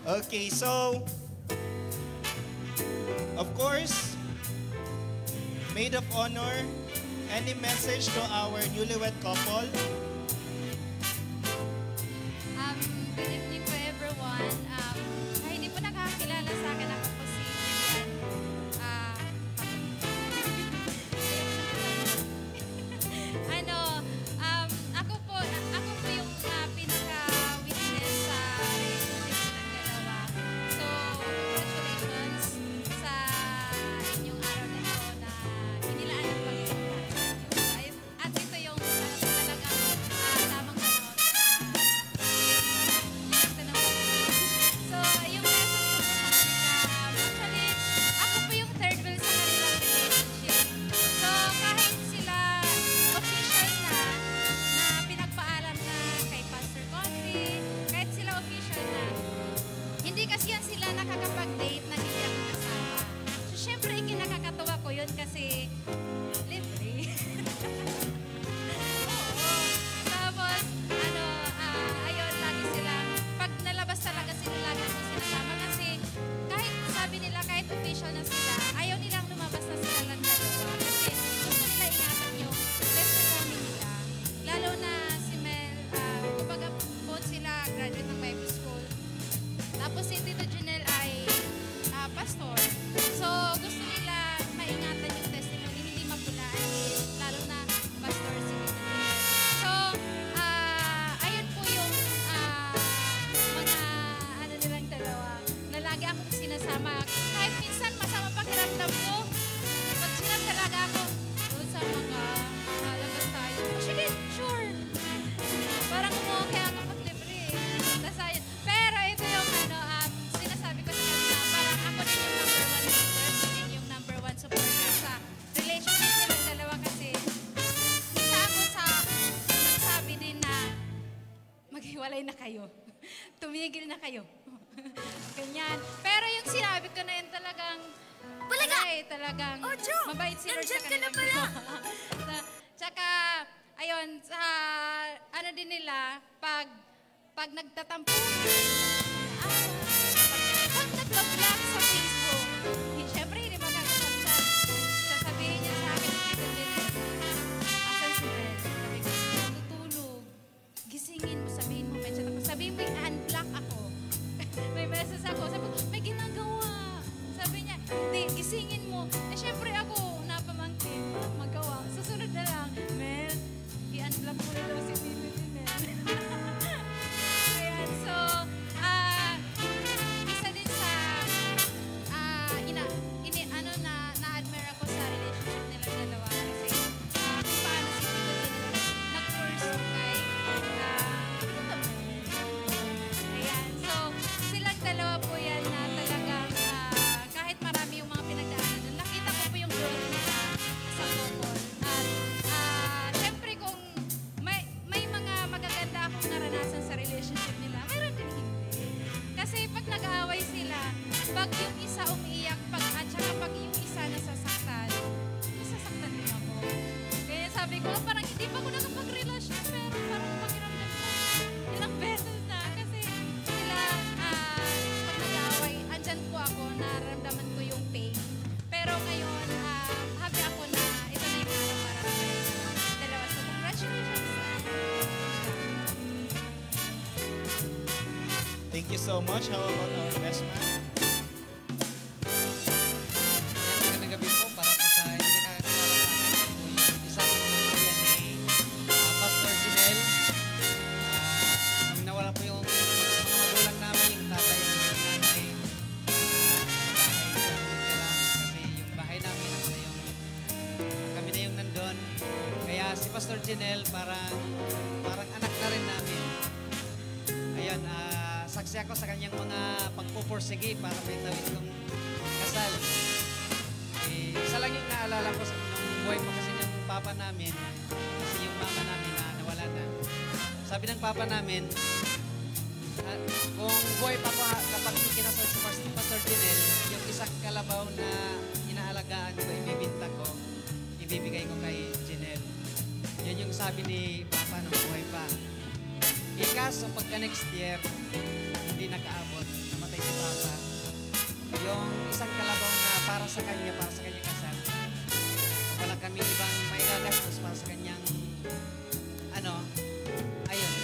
Okay, so, of course, maid of honor, any message to our newlywed couple? Um, Good evening po everyone. Ay, hindi po nakakilala sa akin, ako po si Vivian. Ah, ano, ako po yung pinaka-witness sa relationship ng dalawa. So, congratulations sa inyong araw na ito na inilaan ng Panginoon. At ito yung talagang tamang panahon so, yung message ko po sa kanila, actually, ako po yung third wheel sa kanilang relationship. So, kahit sila official na pinagpaalam na kay Pastor Conry, kahit sila official na, hindi kasi yan sila nakakapag-date na hindi ako kasama. So, syempre, ikinakakatawa ko yun kasi libre. Oo. Tapos, ayun, lagi sila, pag nalabas talaga sila, lagi ako sinasama kasi kahit sabi nila, kahit official na sila, ayaw nilang lumabas na sila lang dalawa kasi gusto nila ingatan yung testimony nila. Lalo na si Mel, kapag both sila graduate ng Bible School, tapos si Tito Junel ay pastor. So, gusto nila maingatan yung testimony, hindi mapulaan, lalo na pastor si Tito Junel. So, ayun po yung mga nilang dalawa na lagi akong sinasama. Kahit minsan masama pakiramdam ko, pag sinap talaga ako, doon sa mga labas tayo. Oh, sige, sure. Parang okay ako paglibre. Tas ayun. Pero ito yung sinasabi ko sa kanila, parang ako din yung number one leader, ako din yung number one supporter sa relationship nilang dalawa kasi isa ako sa nagsabi din na maghiwalay na kayo. Tumigil na kayo. Ganyan. Pero yung sinabi ko na yun talagang talagang mabait si Lord sa kanila. Tsaka, ayun, ano din nila, pag nagtatampo, pag nagpa-vlog sa Facebook, syempre hindi magkakasap-chat. Sasabihin niya sa akin, asan si Mel? Sabi ko, tutulog. Gisingin mo, sabihin mo, may chat ako. Sabihin mo, i-unblock ako. May message ako. Sabi ko, may ginagawa. Sabi niya, hindi, gisingin mo. Syempre ako, napamangkin, walang magawa. Susunod na lang, Mel, i-unblock mo na daw si Mel. Ayan, so, isa din sa, na-admire ako sa relationship nilang dalawa. Kasi, kung paano si Tito nag-pursue kay Tito Mel. Ayan. So, silang dalawa po yan na talagang kahit marami yung mga pinagdaanan doon, nakita ko po yung growth nila sa couple. At syempre kung may mga magaganda akong naranasan sa relationship nila, mayroon din hindi. Kasi pag nag-aaway sila, pag yung isa umiiyak, at saka pag yung isa nasasaktan din ako. Kaya sabi ko, parang hindi pa ako nakapag-relasyon, pero parang pakiramdam ko ilang beses na. Kasi sila, pag nag-aaway, andyan po ako, nararamdaman ko yung pain. Pero ngayon, happy ako na ito na yung araw para sa dalawa. So, congratulations. Thank you so much. How about our best man? Magandang gabi po para po sa hindi nakakakilala sa akin. Yung isa ko naman po yan ay Pastor Junel. Nung nawala po yung mga magulang namin, yung tatay at yung nanay, kasi yung bahay namin, kami na yung nandun. Kaya si Pastor Junel parang anak na rin namin. Ayun, saksi ako sa kanyang mga pagpupursige para may tawid kong kasal. Isa lang yung naalala ko nung buhay pa kasi yung papa namin, kasi yung mama namin na nawala na. Sabi ng papa namin, kung buhay pa ko kapag kinasal si Pastor Junel, yung isang kalabaw na inaalagaan ko, ibibinta ko, ibibigay ko kay Junel. Yan yung sabi ni papa nung buhay pa. Kaso pagka next year, hindi nakaabot, namatay si Papa. Yung isang kalabaw na para sa kanya kasal. Wala kami ibang may gagastos para sa kanyang, ayun.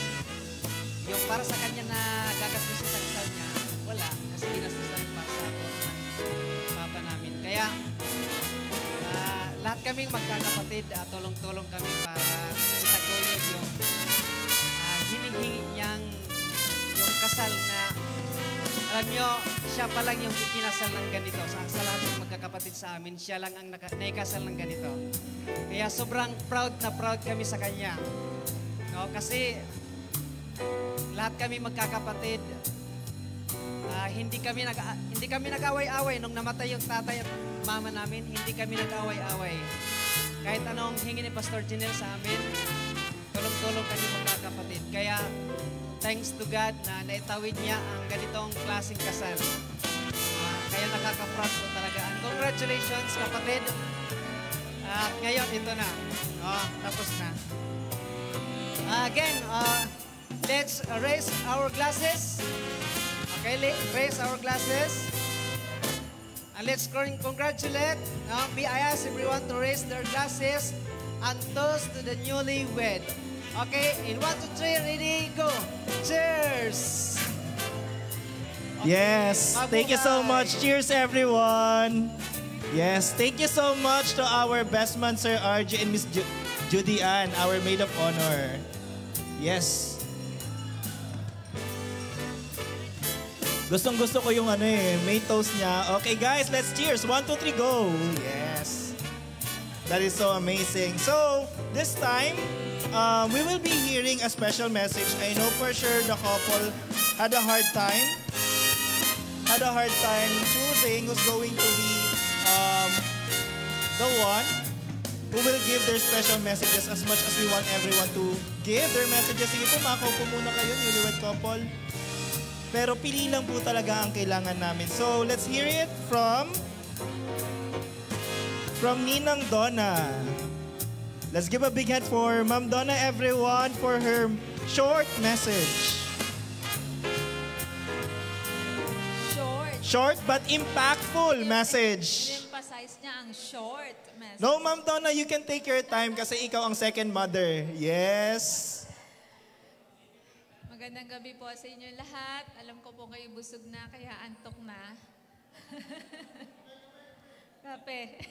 Yung para sa kanya na gagastos sa kasal niya, wala. Kasi ginastos na rin para sa ako ng Papa namin. Kaya, lahat kaming magkakapatid, tulong-tulong kami para itaguyod yung hiling-hingi niyang yung kasal na, alam nyo, siya pa lang yung ikinasal ng ganito. Sa lahat ng magkakapatid sa amin, siya lang ang naikasal ng ganito. Kaya sobrang proud na proud kami sa kanya. No? Kasi lahat kami magkakapatid, hindi kami nag-away-away nung namatay yung tatay at mama namin, hindi kami nag-away-away. Kahit anong hingi ni Pastor Jinel sa amin, tulong-tulong kami magkakapatid. Kaya, thanks to God na naitawid niya ang ganitong klaseng kasal. Kaya nakaka-proud ko talaga. And congratulations, kapatid. Ngayon, ito na. Tapos na. Again, let's raise our glasses. Okay, raise our glasses. And let's congratulate. I ask everyone to raise their glasses and toast to the newlywed. Okay, in 1, 2, 3, ready, go. Cheers! Yes, thank you so much. Cheers, everyone. Yes, thank you so much to our best man, Sir RJ and Miss Judy Ann, our maid of honor. Yes. Gustong-gusto ko yung may toast niya. Okay, guys, let's cheers. 1, 2, 3, go. Yes. That is so amazing. So, this time, we will be hearing a special message. I know for sure the couple had a hard time choosing who's going to be the one who will give their special messages as much as we want everyone to give their messages. Sige po, makaupo muna kayo, newlywed couple. Pero pili lang po talaga ang kailangan namin. So, let's hear it from Ninang Donna. Let's give a big hand for Ma'am Donna, everyone, for her short message. Short but impactful message. In-emphasize niya ang short message. No, Ma'am Donna, you can take your time kasi ikaw ang second mother. Yes. Magandang gabi po sa inyo lahat. Alam ko po kayo busog na, kaya antok na. Kape.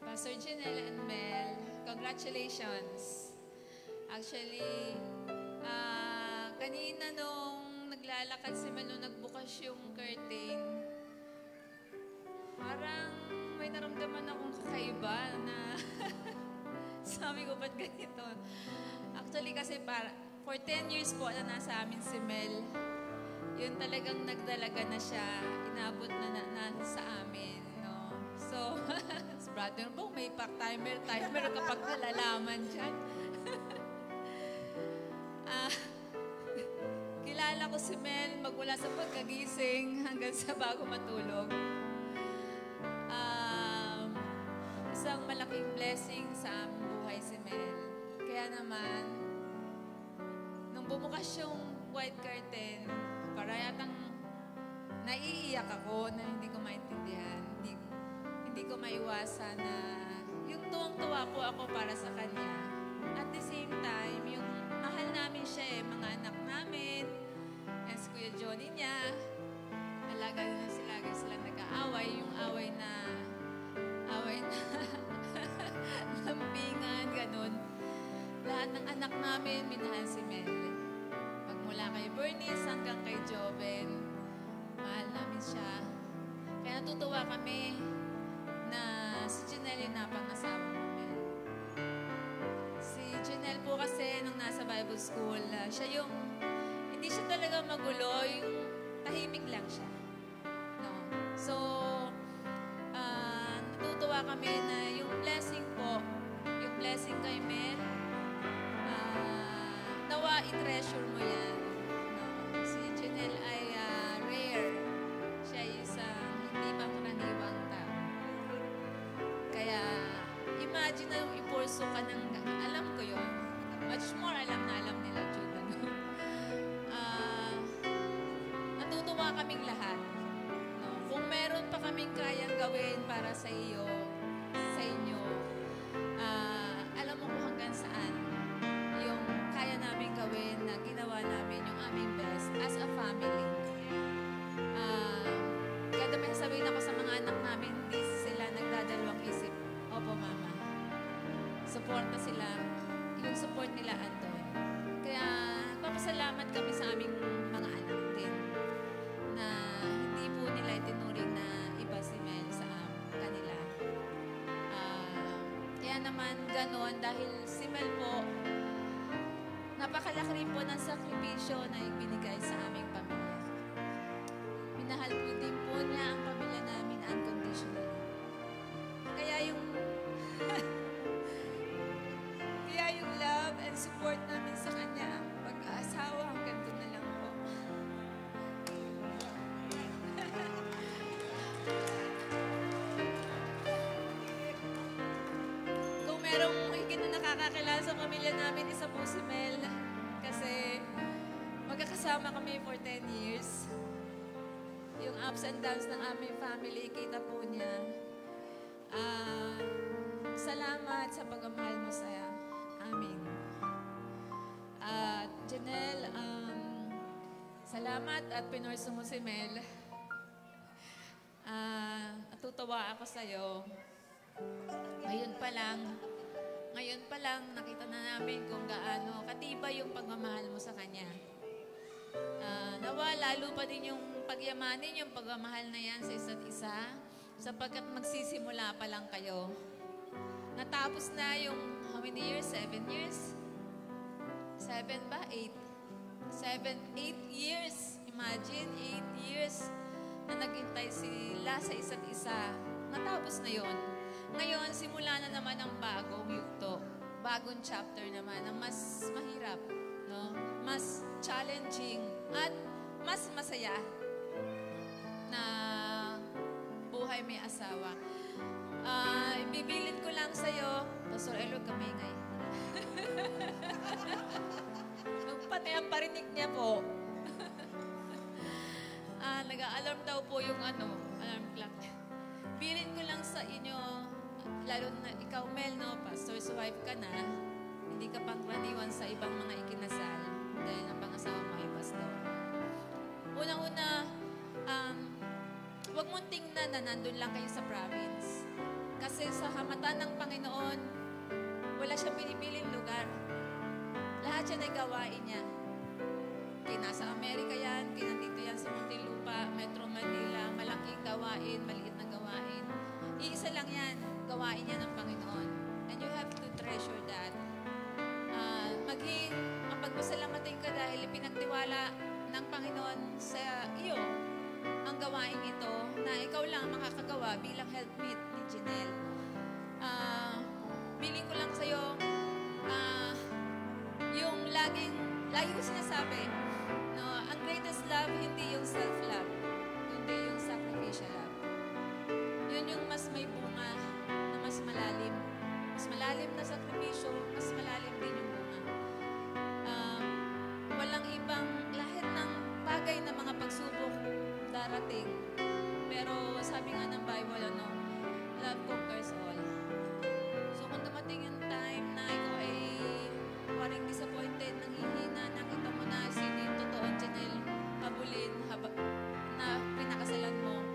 Pastor Janelle and Mel, congratulations. Actually, kanina nung naglalakad si Mel, nung nagbukas yung curtain, parang may naramdaman akong kakaiba na sabi ko, ba't ganito? Actually, kasi for 10 years po na nasa amin si Mel, yun talagang nagdalaga na siya, inabot na sa amin. No? So, brother po, may timer kapag nalalaman dyan. Kilala ko si Mel magmula sa pagkagising hanggang sa bago matulog. Isang malaking blessing sa aming buhay si Mel. Kaya naman, nung bumukas yung white curtain, para yatang naiiyak ako na hindi ko maintindihan. Hindi ko maiwasan na yung tuwang-tuwa po ako para sa kanya. At the same time, yung mahal namin siya mga anak namin, yan si Kuya Johnny niya, alaga na lagi silang nag-aaway, yung away na lambingan, ganun. Lahat ng anak namin, minahal si Mel. Magmula kay Bernice hanggang kay Joven, mahal namin siya. Kaya natutuwa kami na si Janelle yung napangasawa mo, Mel. Si Janelle po kasi nung nasa Bible School, siya yung, hindi siya talaga magulo, yung tahimik lang siya. No? So, natutuwa kami na yung blessing po, yung blessing kay Mel, nawa i-treasure mo yan. No? Si Janelle ay rare. Siya isang hindi pangkaraniwang tao. Kaya, imagine na yung ipurso ka ng, alam ko yun, much more alam na alam nila, Jude. naming lahat. No? Kung meron pa kaming kayang gawin para sa iyo, sa inyo, alam mo kung hanggang saan yung kaya namin gawin na ginawa namin yung aming best as a family. Kada may sasabihin ako sa mga anak namin, hindi sila nagdadalawang isip. Opo, Mama. Support na sila. Yung support nila andun. Kaya, papasalamat kami sa aming mga anak din na hindi po nila itinuring na iba si Mel sa kanila. Kaya naman ganoon dahil si Mel po, napakalaki rin po ng sakripisyo na ibinigay sa aming pamilya. Minahal po din po niya ang pamilya namin unconditionally. Kaya yung kaya yung love and support namin sa kanya, ang pag-aasawa hanggang doon na lang po. Kung merong higit na nakakakilala sa pamilya namin, isa po si Mel. Kasi magkakasama kami for 10 years. Yung ups and downs ng aming family, kita po niya. Salamat sa pagmamahal mo sa amin. Janelle, salamat at pinorso mo si Mel. Natutuwa ako sa'yo. Ngayon pa lang, nakita na namin kung gaano katibay yung pagmamahal mo sa kanya. Nawa, lalo pa din yung pagyamanin, yung pagmamahal na yan sa isa't isa, sapagkat magsisimula pa lang kayo. Natapos na yung how many years? 7 years? 7 ba? 8? 8 years. Imagine, 8 years na naghintay sila sa isa't isa. Natapos na yon. Ngayon, simula na naman ang bagong yugto. Bagong chapter naman na mas mahirap, no? Mas challenging at mas masaya na buhay may asawa. Bibilin ko lang sa'yo, Pastor Elwag Kamingay. Pati ang parinig niya po. Nag-a-alarm daw po yung alarm clock niya. Bilin ko lang sa inyo, lalo na ikaw, Mel, no? Pastor's wife ka na, hindi ka pang raniwan sa ibang mga ikinasal dahil ang pangasawa mo ay pastor. Unang-una, huwag mong tingnan na nandun lang kayo sa province. Kasi sa hamatan ng Panginoon, wala siyang pinipiling lugar. Lahat yan ay gawain niya. Kaya nasa Amerika yan, kaya nandito yan sa Muntinlupa, Metro Manila, malaking gawain, maliit na gawain. Iisa lang yan, gawain niya ng Panginoon. And you have to treasure that. Maging mapagpasalamatin ka dahil pinagtiwala ng Panginoon sa iyo ang gawain ito na ikaw lang makakagawa bilang helpmate ni Janelle. Biling ko lang sa'yo, yung lagi ko sinasabi, no, ang greatest love, hindi yung self-love, kundi yung sacrificial love. Yun yung mas may bunga na mas malalim. Mas malalim na sakripisyo, mas malalim din yung bunga. Walang ibang, lahat ng bagay na mga pagsubok darating. Pero sabi nga ng Bible, love conquers all. So kung dumating yung time na ikaw ay parang disappointed, nanghihina, nakita mo na sino yung totoong Janelle habulin na pinakasalan mo,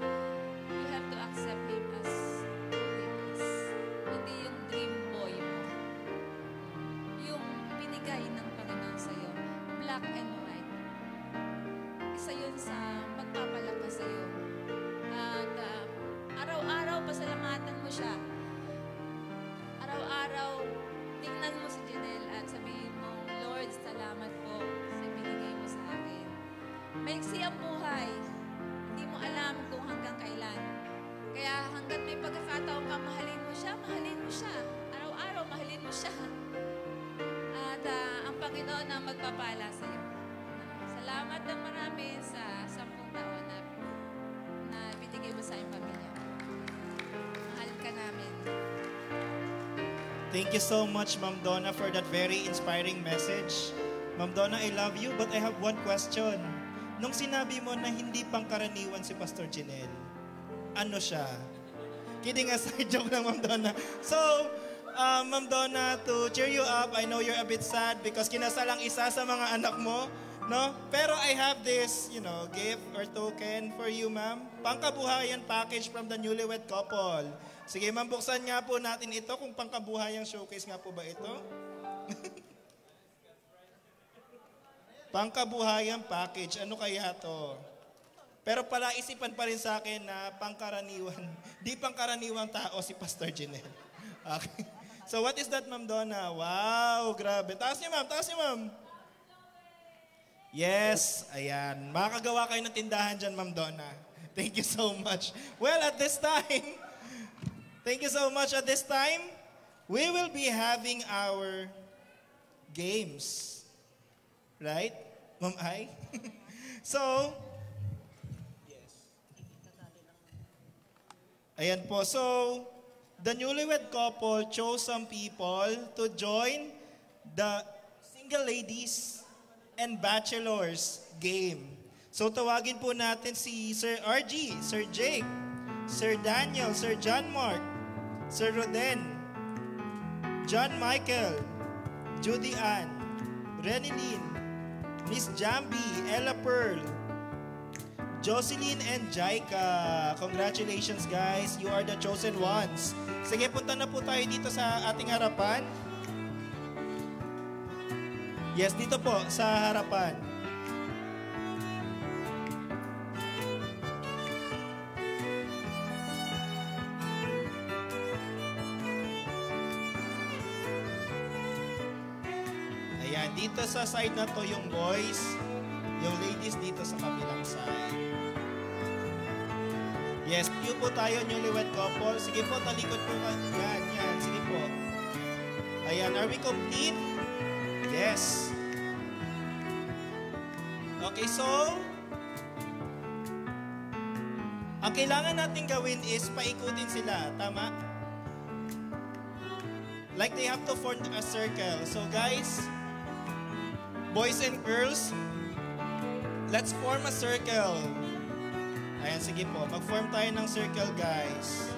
you have to accept him as who he is. Hindi yung dream boy mo. Yung binigay ng Panginoon sa'yo. Black and white. Isa yun sa magpapalakas sa'yo. At araw-araw pasalamatan mo siya. Araw-araw tingnan mo si Janelle at sabihin mo, Lord, salamat po sa binigay mo sa akin. Maiksi ang buhay. Hindi mo alam kung hanggang kailan. Kaya hanggat may pagkakataon ka, mahalin mo siya, mahalin mo siya. Araw-araw, mahalin mo siya. At ang Panginoon ang magpapala sa iyo. Salamat ng marami sa 10 taon na binigay mo sa iyong pamilya. Mahal ka namin. Thank you so much, Ma'am Donna, for that very inspiring message. Ma'am Donna, I love you, but I have one question. nung sinabi mo na hindi pangkaraniwan si Pastor Jinel, ano siya? Kidding aside, joke lang, Ma'am Donna. So, Ma'am Donna, to cheer you up, I know you're a bit sad because kinasal ang isa sa mga anak mo, no? Pero I have this, gift or token for you, ma'am. Pangkabuhayan package from the newlywed couple. Sige, ma'am, buksan nga po natin ito kung pangkabuhayang showcase nga po ba ito? Pangkabuhayang package, ano kaya to? Pero pala isipan pa rin sa akin na pangkaraniwan, di pangkaraniwang tao si Pastor Jinel. Okay. So what is that, Ma'am Donna? Wow, grabe. Taas niyo, ma'am. Taas niyo, ma'am. Yes, ayan. Makakagawa kayo ng tindahan dyan, Ma'am Donna. Thank you so much. Well, at this time, thank you so much. At this time, we will be having our games. Right? Ma'am Ai? So, ayan po. So, the newlywed couple chose some people to join the single ladies and bachelors game. So, tawagin po natin si Sir RG, Sir Jake, Sir Daniel, Sir John Mark, Sir Roden, John Michael, Judy Ann, Renny Lynn, Miss Jambi, Ella Pearl, Jocelyn and Jaika. Congratulations, guys. You are the chosen ones. Sige, punta na po tayo dito sa ating harapan. Yes, dito po, sa harapan. Ayan, dito sa side na to yung boys, yung ladies dito sa kabilang side. Yes, you po tayo, newlywed couple. Sige po, talikod po. Yan, yan. Sige po. Ayan, are we complete? Yes. Okay, so, ang kailangan natin gawin is paikutin sila. Tama? Like they have to form a circle. So guys, boys and girls, let's form a circle. Ayan, sige po. Mag-form tayo ng circle, guys.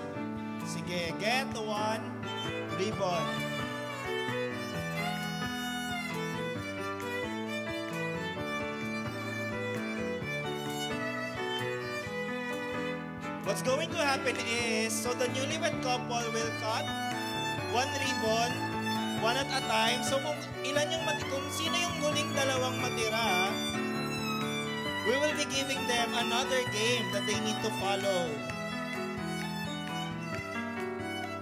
Sige, get one ribbon. What's going to happen is, so the newlywed couple will cut one ribbon, one at a time. So kung sino yung huling dalawang matira, we will be giving them another game that they need to follow.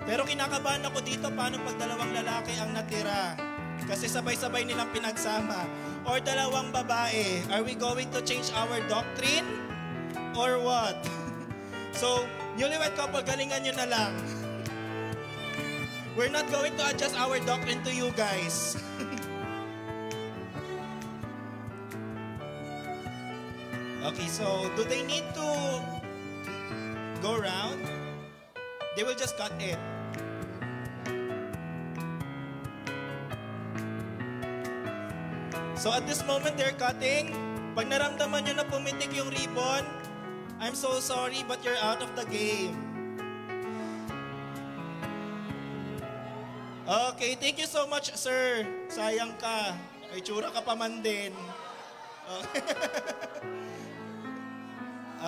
Pero kinakabahan ako dito, paano pag dalawang lalaki ang natira? Kasi sabay-sabay nilang pinagsama. Or dalawang babae. Are we going to change our doctrine? Or what? So, newlywed couple, galingan nyo na lang. We're not going to adjust our doctrine to you guys. Okay, so do they need to go around? They will just cut it. So at this moment, they're cutting. Pag naramdaman nyo na pumitik yung ribbon, I'm so sorry, but you're out of the game. Okay, thank you so much, sir. Sayang ka. Ay, tsura ka pa man din. Okay.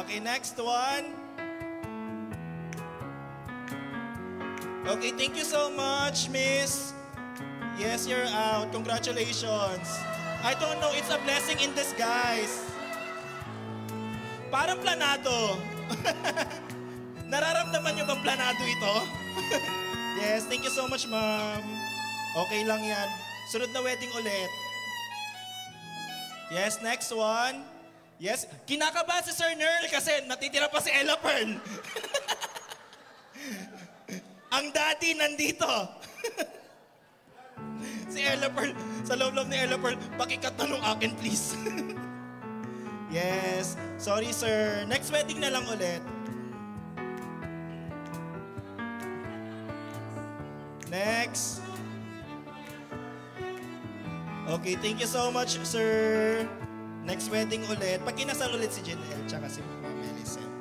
Okay, next one. Okay, thank you so much, miss. Yes, you're out. Congratulations. I don't know, it's a blessing in disguise. Parang planado. Nararamdaman nyo bang planado ito? Yes, thank you so much, ma'am. Okay lang yan. Sunod na wedding ulit. Yes, next one. Yes, kinakabahan si Sir Nerl kasi natitira pa si Ella Pearl. Ang daddy nandito. Si Ella Pearl, sa loob-loob ni Ella Pearl, pakikat na nung akin, please. Yes, sorry sir. Next wedding na lang ulit. Next. Okay, thank you so much, sir. Next wedding ulit. Pag kinasal ulit si Janelle, tsaka si Mama Millicent.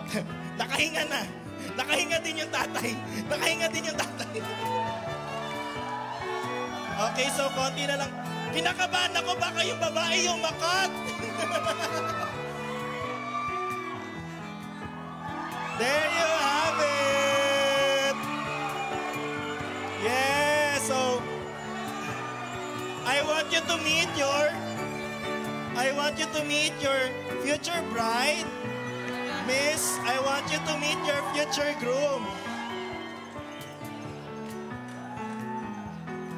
Okay. Nakahinga na. Nakahinga din yung tatay. Nakahinga din yung tatay. Okay, so konti na lang. Kinakabahan ako, baka yung babae yung makat. There you have it. Yeah, so I want you to meet your future bride. Miss, I want you to meet your future groom.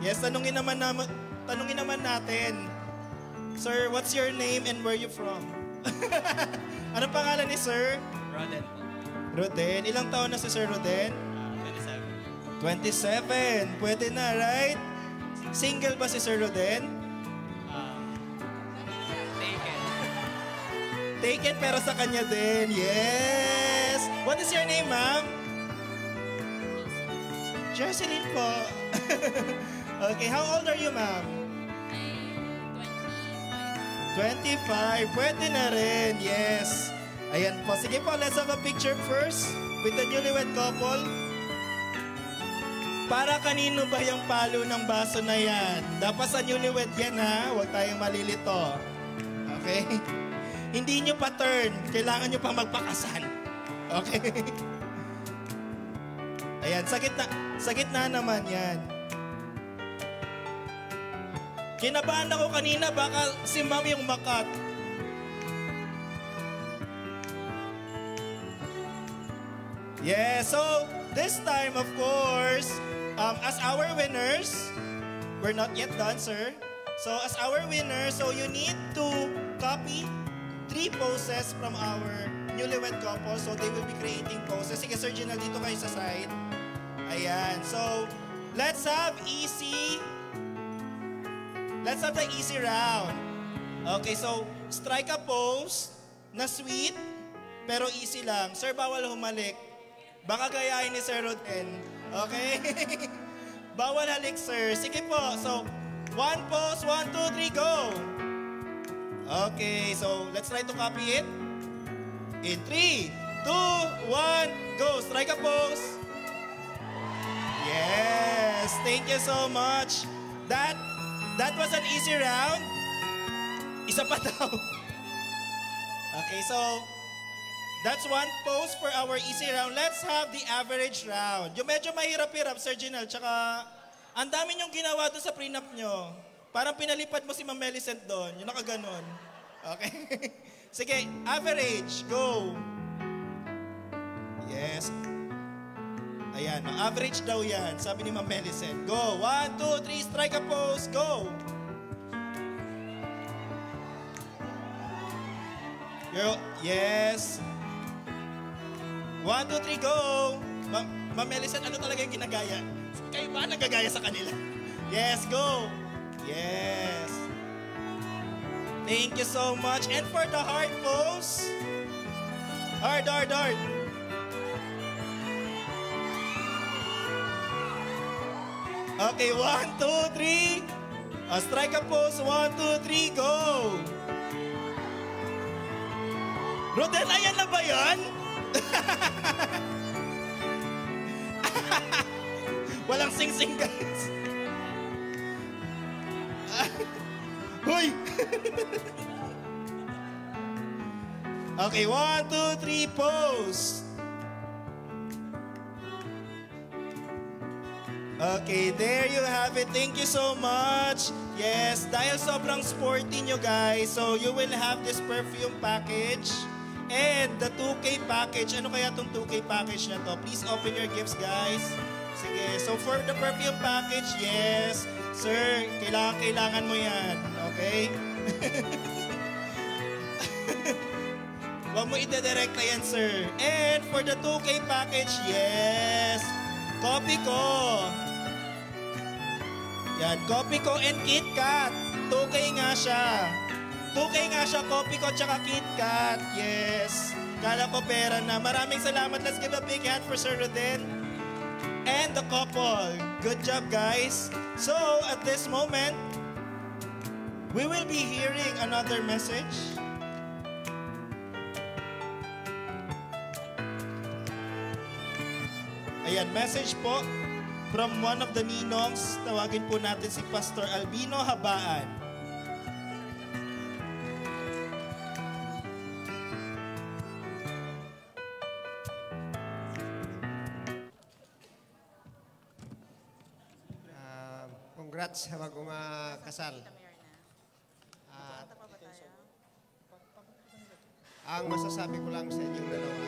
Yes, tanungin naman natin. Sir, what's your name and where you from? Anong pangalan ni Sir? Roden. Roden. Ilang taon na si Sir Roden? 27. Pwede na, right? Single ba si Sir Roden? Taken. Taken pero sa kanya din. Yes! What is your name, ma'am? Jocelyn po. Okay, how old are you, ma'am? I'm 25. Pwede na rin. Yes. Ayan po. Sige po, let's have a picture first with the newlywed couple. Para kanino ba yung palo ng baso na yan? Dapat sa newlywed yan, ha? Huwag tayong malilito. Okay? Hindi nyo pa turn. Kailangan nyo pa magpakasal. Okay? Ayan, sa gitna naman yan. Kinabahan ako kanina, baka si ma'am yung makat. Yeah, so this time, of course, as our winners, we're not yet done, sir. So as our winners, so you need to copy 3 poses from our newlywed couple. So they will be creating poses. Sige, Sir Ginal, dito kayo sa side. Ayan, so let's have the easy round. Okay, so strike a pose na sweet, pero easy lang. Sir, bawal humalik. Baka gayahin ni Sir Roden. Okay? Bawal halik, sir. Sige po. So, 1 pose, 1, 2, 3, go! Okay, so let's try to copy it. In 3, 2, 1, go! Strike a pose. Yes! Thank you so much. That was an easy round. Isa pa daw. Okay, so that's 1 pose for our easy round. Let's have the average round. Yung medyo mahirap-hirap, Sir Ginal, tsaka ang dami niyong ginawa doon sa prenup nyo. Parang pinalipad mo si Ma'am Millicent doon. Yung nakaganon. Okay? Sige, average. Go. Yes. Ayan, average daw yan. Sabi ni Ma'am Millicent. Go. 1, 2, 3, strike a pose. Go. Yes. 1, 2, 3, go. Ma'am Millicent, ano talaga yung ginagaya? Kayo ba nagagaya sa kanila? Yes, go. Yes. Thank you so much. And for the heart pose. Hard. Okay, 1, 2, 3. Strike a pose. 1, 2, 3, go. Roden, ayan na ba yan? Walang sing-sing, guys. Hoy! Okay, 1, 2, 3, pose. Okay, there you have it. Thank you so much. Yes, dahil sobrang sporty nyo, guys, so you will have this perfume package and the 2K package. Ano kaya tong 2K package na to? Please open your gifts, guys. Sige, so for the perfume package, yes, sir, kailangan mo yan. Okay? Huwag mo ide-directa yan, sir. And for the 2K package, yes, copy ko. Yan, copy ko and KitKat. 2K nga siya. 2K nga siya, copy ko tsaka KitKat. Yes. Kala ko pera na. Maraming salamat. Let's give a big hand for Sir Roden and the couple. Good job, guys. So, at this moment, We will be hearing another message. Ayan, message po from one of the ninongs. Tawagin po natin si Pastor Albino Habaan. Congrats sa bagong kasal. Ang masasabi ko lang sa inyong dalawa,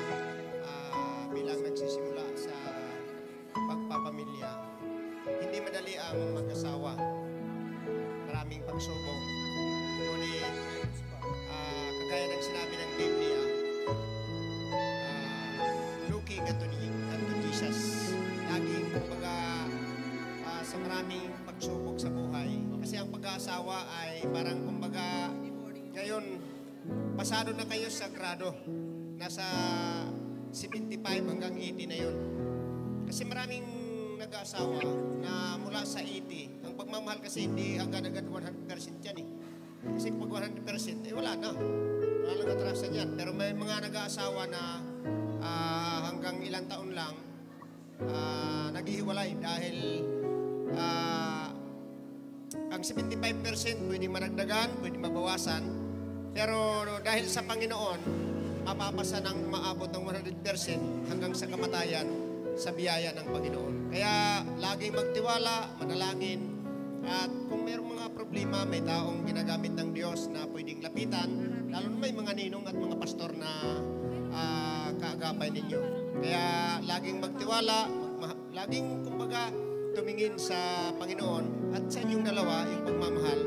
bilang nagsisimula sa pagpapamilya, hindi madali ang mag-asawa. Maraming pagsubok. Ngunit, kagaya ng sinabi ng Biblia, looking unto Jesus, laging kumbaga sa maraming pagsubok sa buhay. Kasi ang pag-aasawa ay parang kumbaga ngayon, pasado na kayo sa grado. Nasa 75 hanggang 80 na yun. Kasi maraming nag-aasawa na mula sa 80. Ang pagmamahal kasi hindi agad-agad 100% yan eh. Kasi pag 100%, wala na. Wala nang atrasan yan. Pero may mga nag-aasawa na hanggang ilang taon lang naghihiwalay dahil ang 75% pwede maragdagan, pwede mabawasan. Pero dahil sa Panginoon, mapapasa ng maabot ng 100% hanggang sa kamatayan sa biyaya ng Panginoon. Kaya laging magtiwala, manalangin, at kung mayroong mga problema, may taong ginagamit ng Diyos na pwedeng lapitan, lalo na may mga ninong at mga pastor na kaagapay ninyo. Kaya laging magtiwala, laging kumbaga tumingin sa Panginoon at sa inyong dalawa, yung pagmamahal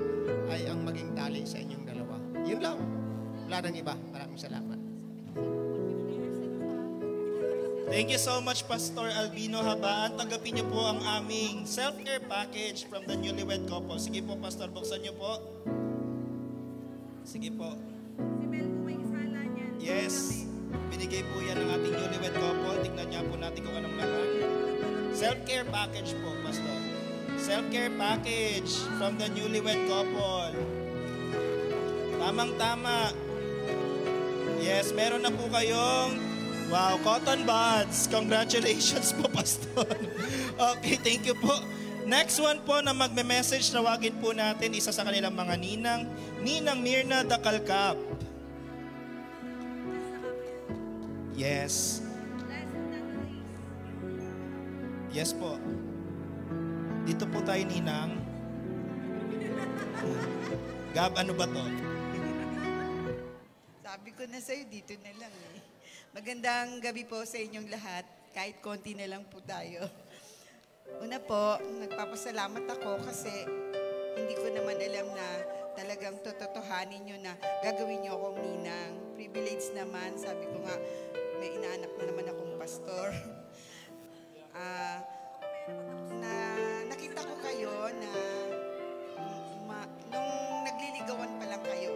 ay ang maging tali sa inyong dalawa. Yun lang. Wala nang iba. Maraming salamat. Thank you so much, Pastor Albino Habaan. Tanggapin niyo po ang aming self-care package from the newlywed couple. Sige po, Pastor, buksan niyo po. Sige po. Yes. Binigay po yan ng ating newlywed couple. Tignan niya po natin kung anong laman. Self-care package po, Pastor. Self-care package from the newlywed couple. Tamang-tama. Yes, meron na po kayong cotton buds. Congratulations po, Pastor. Okay, thank you po. Next one po na magme-message, tawagin po natin isa sa kanilang mga ninang, Ninang Mirna Dakalkap. Yes. Yes po. Dito po tayo, Ninang. Gab, ano ba to? Sabi ko na sa'yo, dito na lang eh. Magandang gabi po sa inyong lahat. Kahit konti na lang po tayo. Una po, nagpapasalamat ako kasi hindi ko naman alam na talagang tototohanin nyo na gagawin nyo akong ninang. Privilege naman, sabi ko nga, may inaanak na naman akong pastor. Nakita ko kayo na nung nagliligawan pa lang kayo,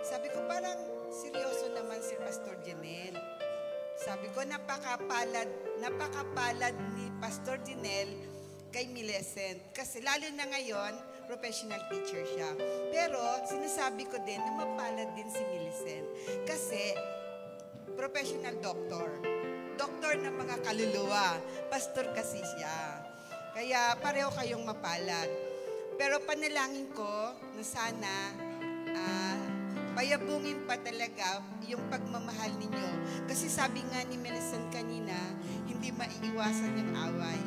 sabi ko parang seryoso naman si Pastor Janelle. Sabi ko napakapalad ni Pastor Janelle kay Millicent. Kasi lalo na ngayon, professional teacher siya. Pero sinasabi ko din na mapalad din si Millicent. Kasi professional doctor. Doktor ng mga kaluluwa. Pastor kasi siya. Kaya pareho kayong mapalad. Pero panalangin ko na sana payabungin pa talaga yung pagmamahal ninyo. Kasi sabi nga ni Millicent kanina, hindi maiiwasan yung away.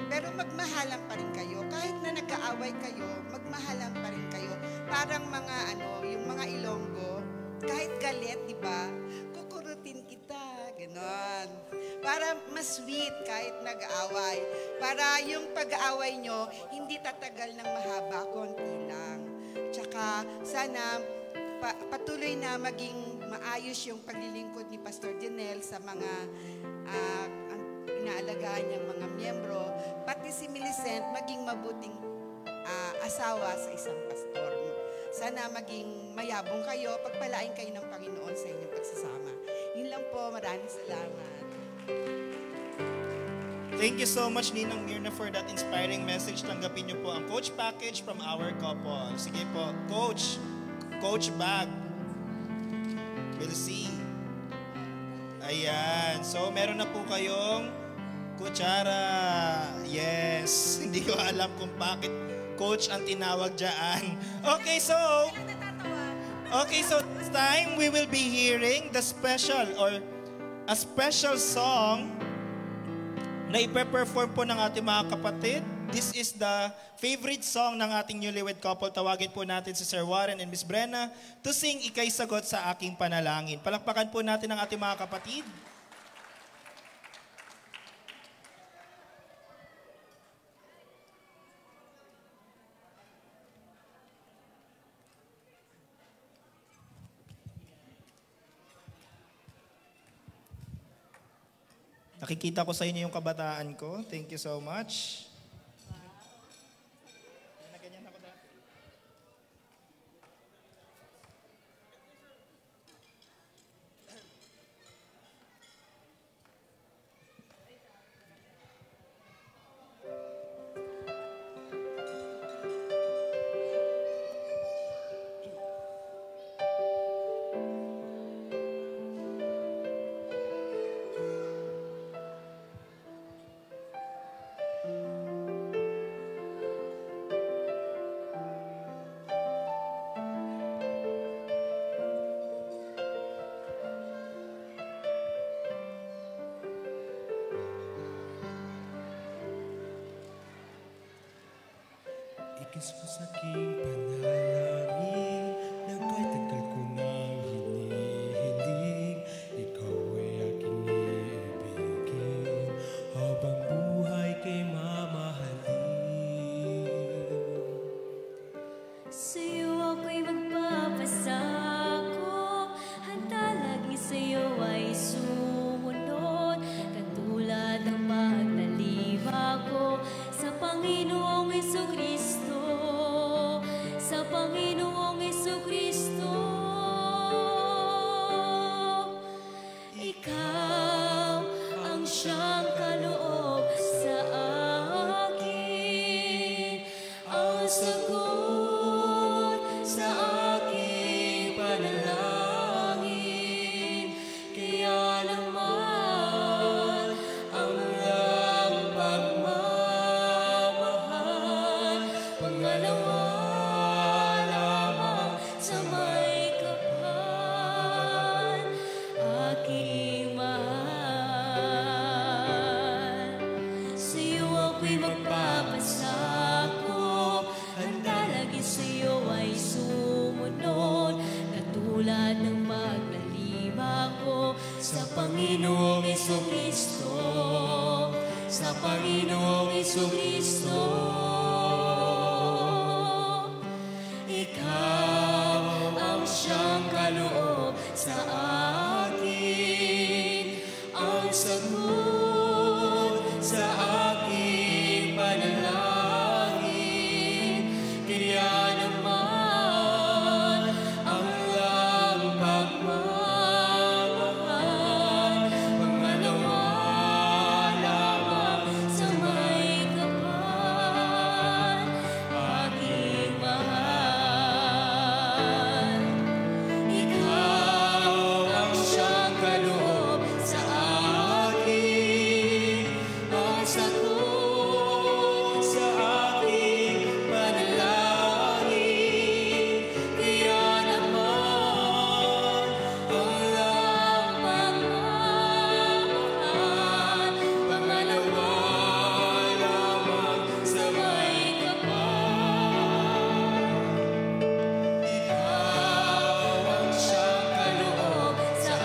Pero magmahalan pa rin kayo. Kahit na nag-aaway kayo, magmahalan pa rin kayo. Parang mga yung mga Ilonggo, kahit galit, di ba? Kukurutin kita, ganon. Para mas sweet kahit nag-aaway. Para yung pag-aaway nyo, hindi tatagal ng mahaba, konti lang. Tsaka sana patuloy na maging maayos yung paglilingkod ni Pastor Janelle sa mga inaalagaan niyang mga miyembro. Pati si Millicent maging mabuting asawa sa isang pastor. Sana maging mayabong kayo, pagpalain kayo ng Panginoon sa inyong pagsasama. Yun lang po, maraming salamat. Thank you so much, Ninang Mirna, for that inspiring message. Tanggapin niyo po ang coach package from our couple. Sige po, coach. Coach bag. We'll see. Ayan. So, meron na po kayong kutsara. Yes. Hindi ko alam kung bakit coach ang tinawag dyan. Okay, so this time we will be hearing the special or a special song na ipe-perform po ng ating mga kapatid. This is the favorite song ng ating newlywed couple. Tawagin po natin si Sir Warren and Miss Brenna to sing Ika'y Sagot sa Aking Panalangin. Palakpakan po natin ang ating mga kapatid. Nakikita ko sa inyo yung kabataan ko. Thank you so much. Ganyan ako dati. Ikis mo sa aking panalangin na kahit tagal ko nang hinihiling, ikaw ay aking iibigin habang buhay kay mamahalin. Sa'yo ako'y magpapasako, handa lagi sa'yo ay sumunod, katulad ng paglalima ko sa Panginoong Jesucristo, sa Panginoong Jesucristo. Ikaw ang siyang kaloob sa akin, ang sagot sa aking panalangin. Kaya naman ang lang pagmamahal, pangalawa lamang sa may kapal, aking mahal. Sa'yo ako'y magpapasako, handa lagi sa'yo ay sumunod, katulad ng paglalima ko sa Panginoong Jesucristo, sa Panginoong Jesucristo. Ikaw ang siyang kaloob sa akin, ang sagot sa aking panalangin. Kaya naman ang lang pagmamahal, pangalawa lamang sa may kapal, aking mahal. Ikaw ang siyang kaloob sa akin, ang sagot sa aking panalangin. Kaya naman ang lang pagmamahal, pangalawa lamang sa may kapal. Ikaw ang siyang kaloob sa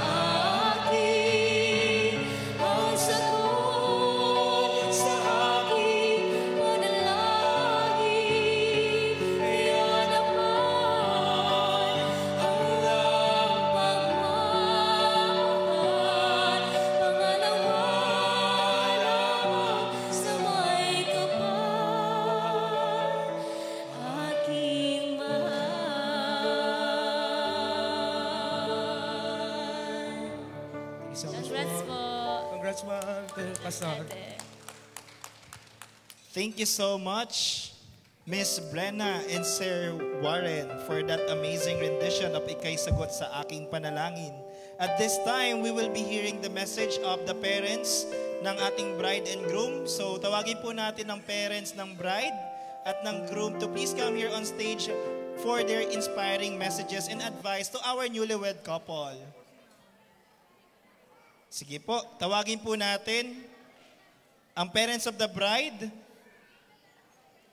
akin, ang sagot sa aking panalangin. Kaya naman ang lang pagmamahal, pangalawa lamang sa may kapal, aking mahal. Isang Congrats po. Congrats, Pastor. Ate. Thank you so much, Miss Brenna and Sir Warren, for that amazing rendition of Ika'y Sagot sa Aking Panalangin. At this time, we will be hearing the message of the parents ng ating bride and groom. So tawagin po natin ang parents ng bride at ng groom to please come here on stage for their inspiring messages and advice to our newlywed couple. Sige po, tawagin po natin ang parents of the bride.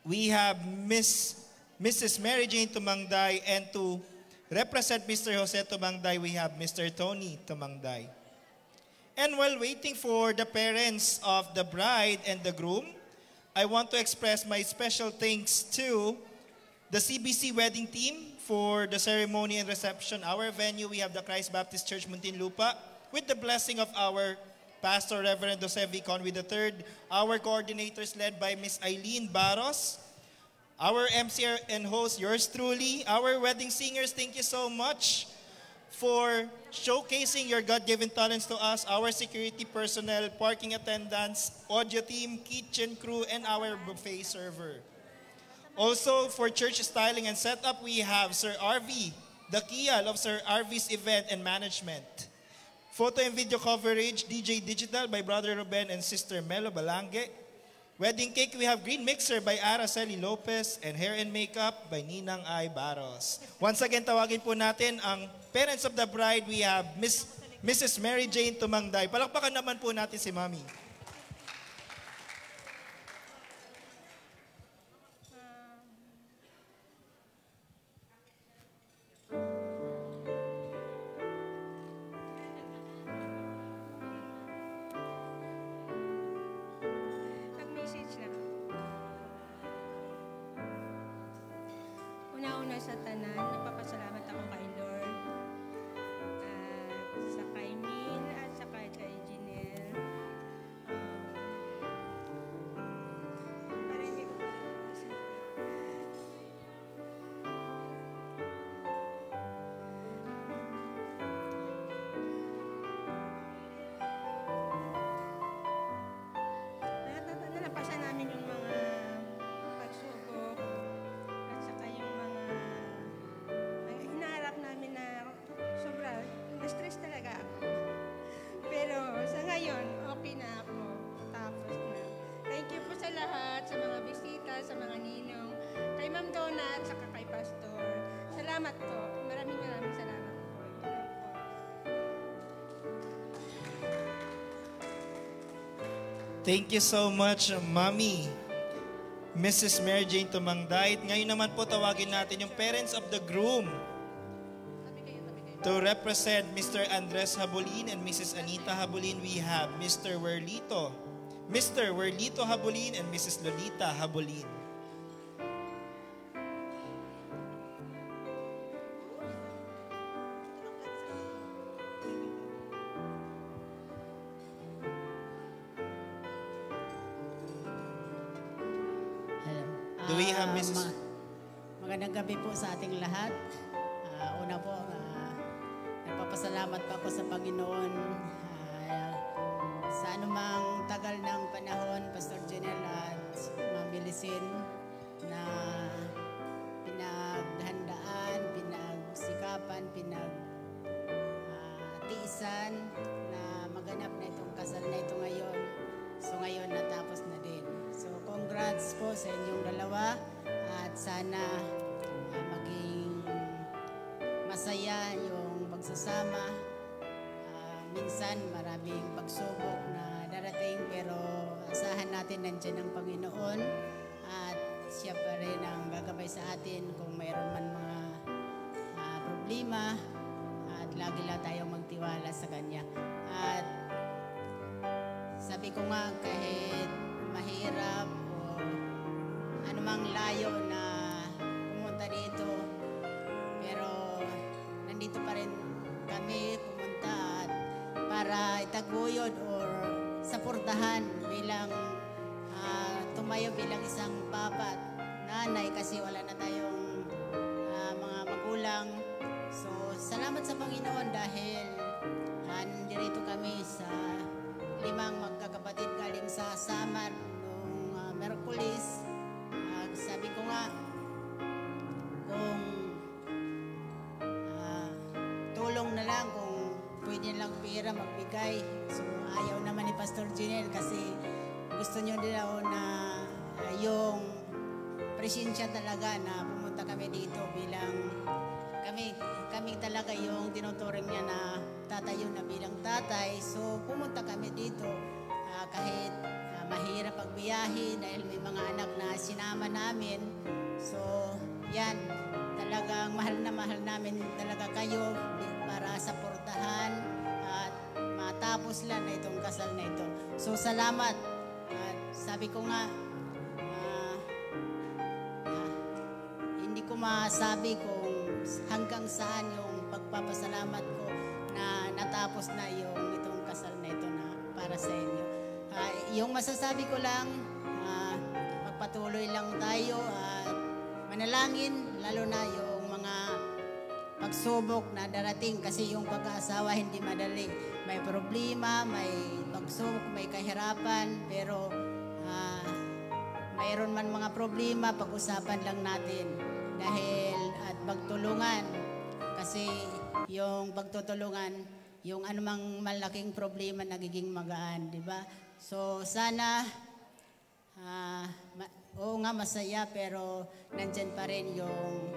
We have Mrs. Mary Jane Tumangday, and to represent Mr. Jose Tumangday, we have Mr. Tony Tumangday. And while waiting for the parents of the bride and the groom, I want to express my special thanks to the CBC wedding team for the ceremony and reception. Our venue, we have the Christ Baptist Church Muntinlupa, with the blessing of our Pastor Reverend Jose V. Conway III, our coordinators led by Miss Eileen Barros, our MC and host, yours truly, our wedding singers, thank you so much for showcasing your God-given talents to us, our security personnel, parking attendants, audio team, kitchen crew, and our buffet server. Also, for church styling and setup, we have Sir RV, the Kial of Sir RV's event and management. Photo and video coverage, DJ Digital by Brother Ruben and Sister Melo Balange. Wedding cake, we have Green Mixer by Araceli Lopez and hair and makeup by Ninang Ay Baros. Once again, tawagin po natin ang parents of the bride. We have Mrs. Mary Jane Tumangday. Palakpakan naman po natin si Mami. Una-una sa tanan, nagpapasalamat ako kay Lord, at sa kay Min at sa kay Janelle. Para hindi ko nalapasan namin yung mga pagsubok at saka yung mga hinaharap namin na sobra, na-stress talaga ako. Pero sa ngayon, okay na ako. Tapos na. Thank you po sa lahat, sa mga bisita, sa mga ninong, kay Ma'am Donna at saka kay Pastor. Salamat po. Maraming salamat po. Ito lang po. Thank you so much, Mami. Mrs. Mary Jane Tumangday. Ngayon naman po tawagin natin yung parents of the groom to represent Mr. Andres Habulin and Mrs. Anita Habulin. We have Mr. Werlito Habulin and Mrs. Lolita Habulin. Do we have Mrs. Magandang gabi po sa ating lahat. Una po, nagpapasalamat po ako sa Panginoon sa anumang tagal ng panahon, Pastor Janelle at Ma'am Melicin, na pinaghandaan, pinagsikapan, pinagtiisan na maganap na itong kasal na ito ngayon. So ngayon natapos na din. So congrats po sa inyong dalawa at sana maging masaya yung pagsasama. Minsan maraming pagsubok na darating pero asahan natin nandiyan ang Panginoon at siya pa rin ang gagabay sa atin kung mayroon man mga problema at lagi lang tayong magtiwala sa Kanya. At sabi ko nga kahit mahirap o anumang layo na pumunta dito, pero nandito pa rin kami pumunta at para itaguyod or saportahan bilang tumayo bilang isang papa at nanay kasi wala na tayong mga magulang. So salamat sa Panginoon dahil nandito kami sa 5 magkakapatid galing sa Samar noong Merkulis tanong na lang kung pwede lang pera magbigay. So ayaw naman ni Pastor Jinel kasi gusto nyo daw na yung presensya talaga na pumunta kami dito bilang kami talaga yung tinuturing niya na tatayo na bilang tatay. So pumunta kami dito kahit mahirap pagbiyahe dahil may mga anak na sinama namin. So yan, talagang mahal namin talaga kayo para saportahan at matapos lang na itong kasal na ito. So salamat. At sabi ko nga, hindi ko masabi kung hanggang saan yung pagpapasalamat ko na natapos na yung itong kasal na ito na para sa inyo. Yung masasabi ko lang, magpatuloy lang tayo at manalangin, lalo na yung mga pagsubok na darating kasi yung pag-aasawa hindi madali. May problema, may pagsubok, may kahirapan, pero mayroon man mga problema, pag-usapan lang natin dahil at magtulungan kasi yung pagtutulungan, yung anumang malaking problema nagiging magaan, di ba? So sana oo nga masaya pero nandyan pa rin yung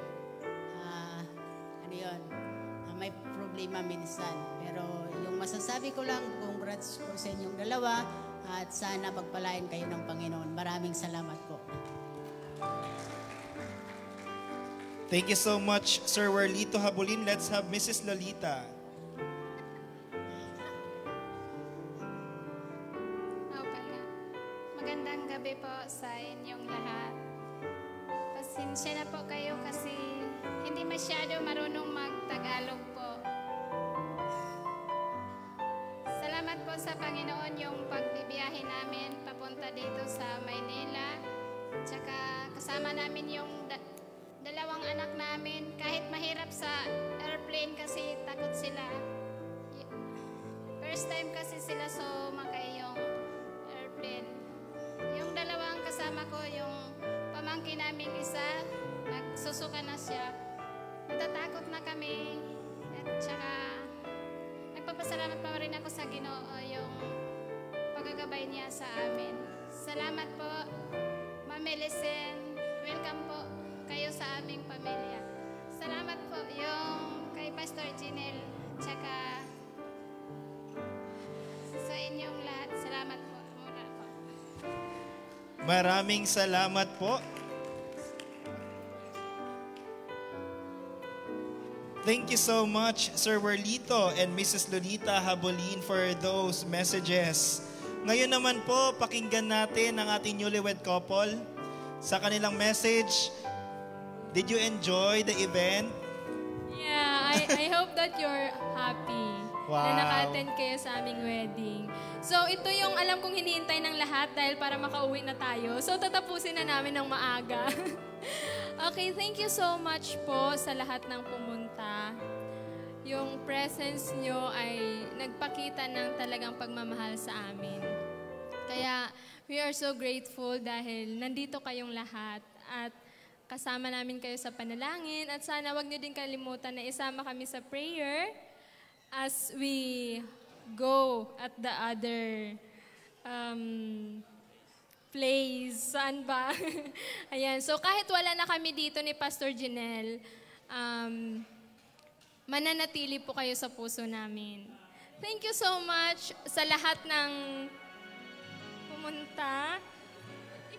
may problema minsan. Pero yung masasabi ko lang, congrats po sa inyong dalawa at sana pagpalain kayo ng Panginoon. Maraming salamat po. Thank you so much, Sir Werlito Habulin. Let's have Mrs. Lolita. Okay. Magandang gabi po sa inyong lahat. Pasensya na po kayo kasi hindi masyado marunong mag-Tagalog po. Salamat po sa Panginoon yung pagbibiyahe namin papunta dito sa Maynila. Tsaka kasama namin yung dalawang anak namin. Kahit mahirap sa airplane kasi takot sila. First time kasi sila sumakay yung airplane. Yung dalawang kasama ko, yung pamangkin namin isa, nagsusuka na siya. Natatakot na kami. At saka nagpapasalamat pa rin ako sa Ginoo yung paggagabay niya sa amin. Salamat po, Ma'am Melicen. Welcome po kayo sa aming pamilya. Salamat po yung kay Pastor Jinel. Tsaka sa inyong lahat. Salamat po. Muna po. Maraming salamat po. Thank you so much, Sir Werlito and Mrs. Lolita Habulin for those messages. Ngayon naman po, pakinggan natin ang ating newlywed couple sa kanilang message. Did you enjoy the event? Yeah, I hope that you're happy na naka-attend kayo sa aming wedding. So ito yung alam kong hinihintay ng lahat dahil para makauwi na tayo. So tatapusin na namin ng maaga. Okay, thank you so much po sa lahat ng pumunta. Yung presence nyo ay nagpakita ng talagang pagmamahal sa amin. Kaya we are so grateful dahil nandito kayong lahat at kasama namin kayo sa panalangin. At sana wag nyo din kalimutan na isama kami sa prayer as we go at the other place. Saan ba? Ayan. So kahit wala na kami dito ni Pastor Jinel, mananatili po kayo sa puso namin. Thank you so much sa lahat ng pumunta.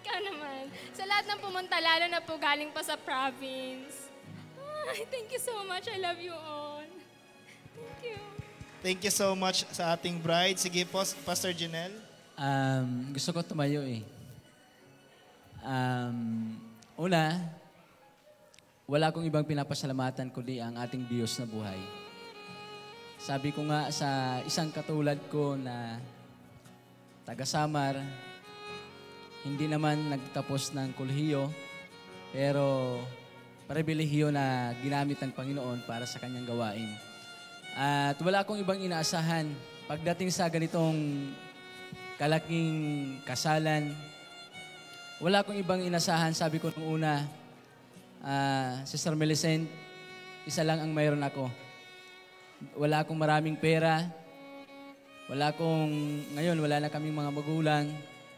Ikaw naman. Sa lahat ng pumunta, lalo na po galing pa sa province. Thank you so much. I love you all. Thank you. Thank you so much sa ating bride. Sige po, Pastor Jinel. Gusto ko tumayo eh. Una, wala akong ibang pinapasalamatan kundi ang ating Diyos na buhay. Sabi ko nga sa isang katulad ko na taga-Samar, hindi naman nagtapos ng kolehiyo, pero pribilehiyo na ginamit ng Panginoon para sa kanyang gawain. At wala akong ibang inaasahan pagdating sa ganitong kalaking kasalan. Wala akong ibang inasahan. Sabi ko nung una, Sister Millicent, isa lang ang mayroon ako. wala akong maraming pera. Ngayon, wala na kaming mga magulang.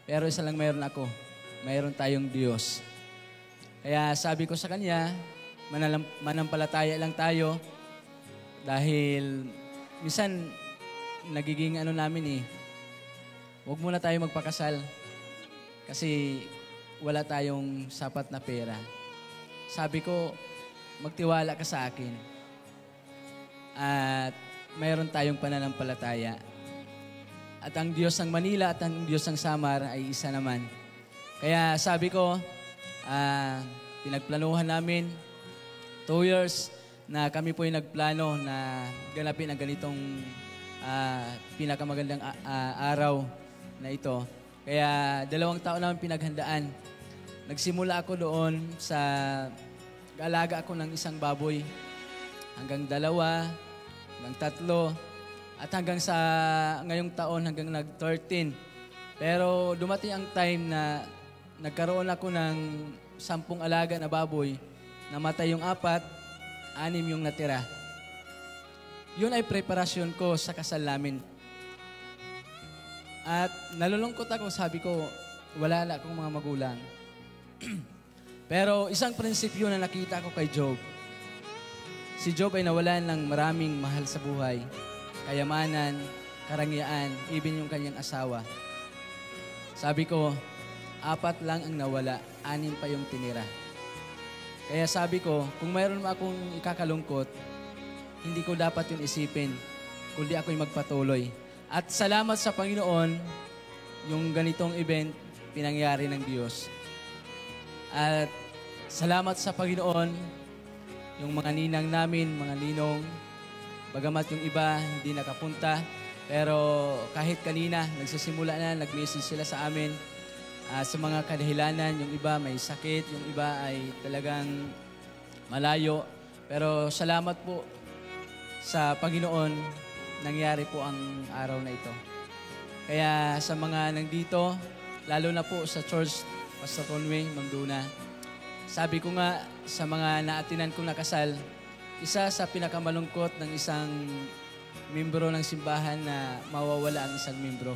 Pero isa lang mayroon ako. Mayroon tayong Diyos. Kaya sabi ko sa kanya, manampalataya lang tayo. Dahil minsan, nagiging namin huwag muna tayo magpakasal. Kasi wala tayong sapat na pera. Sabi ko, magtiwala ka sa akin. At mayroon tayong pananampalataya. At ang Diyos ng Manila at ang Diyos ng Samar ay isa naman. Kaya sabi ko, pinagplanuhan namin 2 years na kami po ay nagplano na ganapin ang ganitong pinakamagandang araw na ito. Kaya 2 taon namin pinaghandaan. Nagsimula ako doon sa alaga ako ng isang baboy. Hanggang 2, hanggang 3, at hanggang sa ngayong taon, hanggang nag-13. Pero dumating ang time na nagkaroon ako ng 10 alaga na baboy, namatay yung 4, 6 yung natira. Yun ay preparasyon ko sa kasal namin. At nalulungkot ako, sabi ko, wala na akong mga magulang. Pero isang prinsipyo na nakita ko kay Job, si Job ay nawalan ng maraming mahal sa buhay. Kayamanan, karangyaan, even yung kanyang asawa. Sabi ko, 4 lang ang nawala, 6 pa yung tinira. Kaya sabi ko, kung mayroon akong ikakalungkot, hindi ko dapat yun isipin, kundi ako'y magpatuloy. At salamat sa Panginoon, yung ganitong event, pinangyari ng Diyos. At salamat sa Panginoon, yung mga ninang namin, mga ninong, bagamat yung iba hindi nakapunta, pero kahit kanina, nagsisimula na, nag-message sila sa amin sa mga kadahilanan. Yung iba may sakit, yung iba ay talagang malayo. Pero salamat po sa Panginoon, nangyari po ang araw na ito. Kaya sa mga nandito, lalo na po sa church, Pastor Conway, Ma'am Duna, sabi ko nga sa mga naatinan kong nakasal, isa sa pinakamalungkot ng isang membro ng simbahan na mawawala ang isang membro.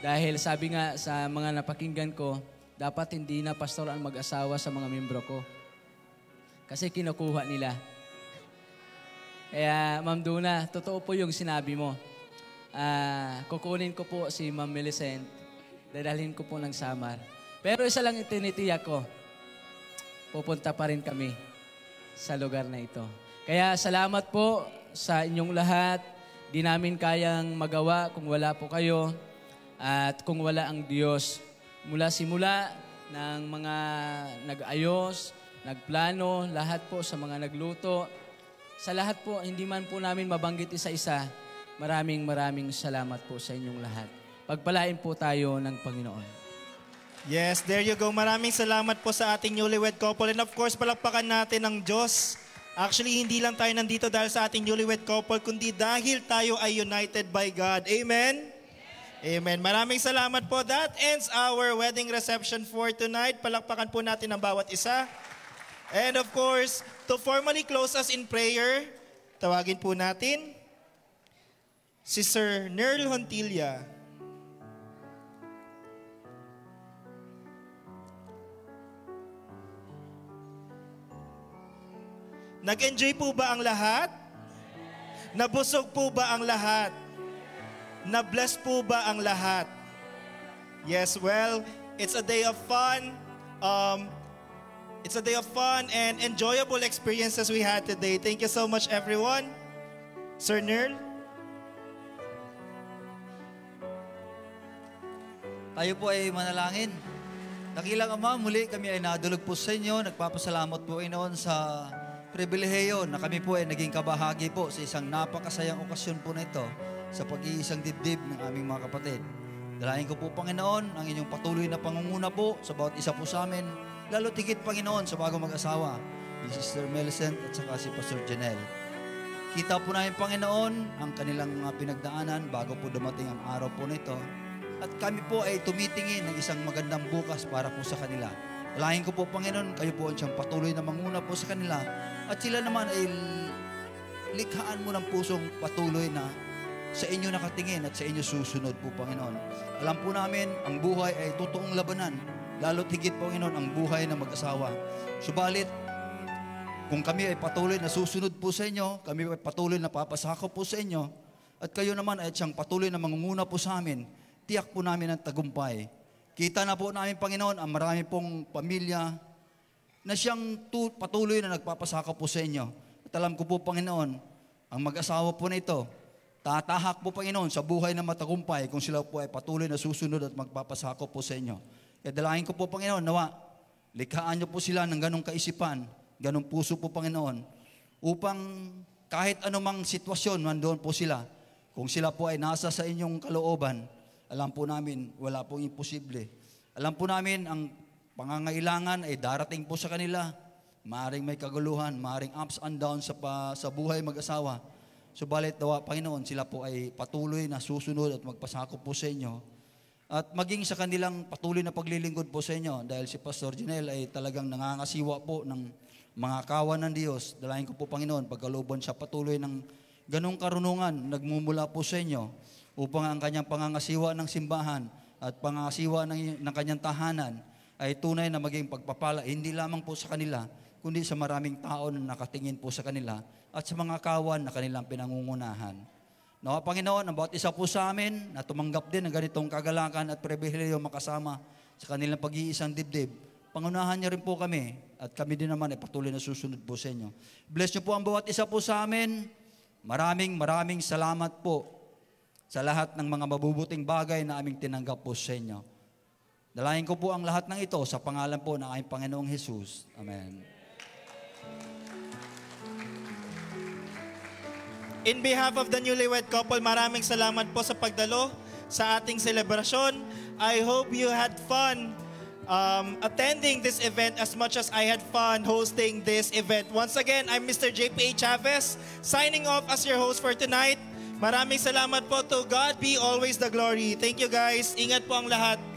Dahil sabi nga sa mga napakinggan ko, dapat hindi na pastor ang mag-asawa sa mga membro ko. Kasi kinukuha nila. Kaya Ma'am Duna, totoo po yung sinabi mo. Kukunin ko po si Ma'am Millicent, dadalhin ko po ng Samar. Pero isa lang itinitiyak ko, pupunta pa rin kami sa lugar na ito. Kaya salamat po sa inyong lahat. Di namin kayang magawa kung wala po kayo at kung wala ang Diyos. Mula simula ng mga nag-ayos, nagplano, lahat po sa mga nagluto. Sa lahat po, hindi man po namin mabanggit isa-isa, maraming salamat po sa inyong lahat. Pagpalain po tayo ng Panginoon. Yes, there you go. Maraming salamat po sa ating newlywed couple. And of course, palakpakan natin ang Diyos. Actually, hindi lang tayo nandito dahil sa ating newlywed couple, kundi dahil tayo ay united by God. Amen? Amen. Maraming salamat po. That ends our wedding reception for tonight. Palakpakan po natin ang bawat isa. And of course, to formally close us in prayer, tawagin po natin si Sir Nerl Hontilla. Nag-enjoy po ba ang lahat? Nabusog po ba ang lahat? Na-bless po ba ang lahat? Yes, well, it's a day of fun. It's a day of fun and enjoyable experiences we had today. Thank you so much, everyone. Sir Nerl? Tayo po ay manalangin. Dakilang Ama, muli kami ay nadulog po sa inyo. Nagpapasalamat po Panginoon sa pribilehiyo na kami po ay naging kabahagi po sa isang napakasayang okasyon po na ito sa pag-iisang dibdib ng aming mga kapatid. Dalahin ko po, Panginoon, ang inyong patuloy na pangunguna po sa bawat isa po sa amin, lalo tigit, Panginoon, sa bagong mag-asawa, si Sister Millicent at saka si Pastor Janelle. Kita po namin, Panginoon, ang kanilang mga pinagdaanan bago po dumating ang araw po nito. At kami po ay tumitingin ng isang magandang bukas para po sa kanila. Dalahin ko po, Panginoon, kayo po ang siyang patuloy na manguna po sa kanila. At sila naman ay likhaan mo ng pusong patuloy na sa inyo nakatingin at sa inyo susunod po, Panginoon. Alam po namin, ang buhay ay totoong labanan. Lalo't higit, Panginoon, ang buhay ng mag-asawa. Subalit, kung kami ay patuloy na susunod po sa inyo, kami ay patuloy na papasakop po sa inyo, at kayo naman ay siyang patuloy na mangunguna po sa amin, tiyak po namin ang tagumpay. Kita na po namin, Panginoon, ang marami pong pamilya na siyang patuloy na nagpapasakop po sa inyo. At alam ko po, Panginoon, ang mag-asawa po na ito, tatahak po, Panginoon, sa buhay na matagumpay kung sila po ay patuloy na susunod at magpapasakop po sa inyo. Kaya dalahin ko po, Panginoon, nawa, likhaan niyo po sila ng ganong kaisipan, ganong puso po, Panginoon, upang kahit anumang sitwasyon, nandoon po sila. Kung sila po ay nasa sa inyong kalooban, alam po namin, wala pong imposible. Alam po namin, ang pangangailangan ay darating po sa kanila. Maaring may kaguluhan, maaring ups and downs sa buhay mag-asawa. Subalit daw, Panginoon, sila po ay patuloy na susunod at magpasakop po sa inyo. At maging sa kanilang patuloy na paglilingkod po sa inyo, dahil si Pastor Janelle ay talagang nangangasiwa po ng mga kawan ng Diyos. Dalahin ko po, Panginoon, pagkalooban siya patuloy ng ganong karunungan, nagmumula po sa inyo, upang ang kanyang pangangasiwa ng simbahan at pangangasiwa ng kanyang tahanan ay tunay na maging pagpapala, hindi lamang po sa kanila, kundi sa maraming tao na nakatingin po sa kanila at sa mga kawan na kanilang pinangungunahan. Nawa, Panginoon, ang bawat isa po sa amin na tumanggap din ng ganitong kagalakan at pribileyo makasama sa kanilang pag-iisang dibdib, pangunahan niyo rin po kami at kami din naman ay patuloy na susunod po sa inyo. Bless niyo po ang bawat isa po sa amin. Maraming salamat po sa lahat ng mga mabubuting bagay na aming tinanggap po sa inyo. Dalahin ko po ang lahat ng ito sa pangalan po ng aming Panginoong Jesus. Amen. In behalf of the newlywed couple, maraming salamat po sa pagdalo sa ating selebrasyon. I hope you had fun attending this event as much as I had fun hosting this event. Once again, I'm Mr. JPA Chavez, signing off as your host for tonight. Maraming salamat po. To God be always the glory. Thank you guys. Ingat po ang lahat.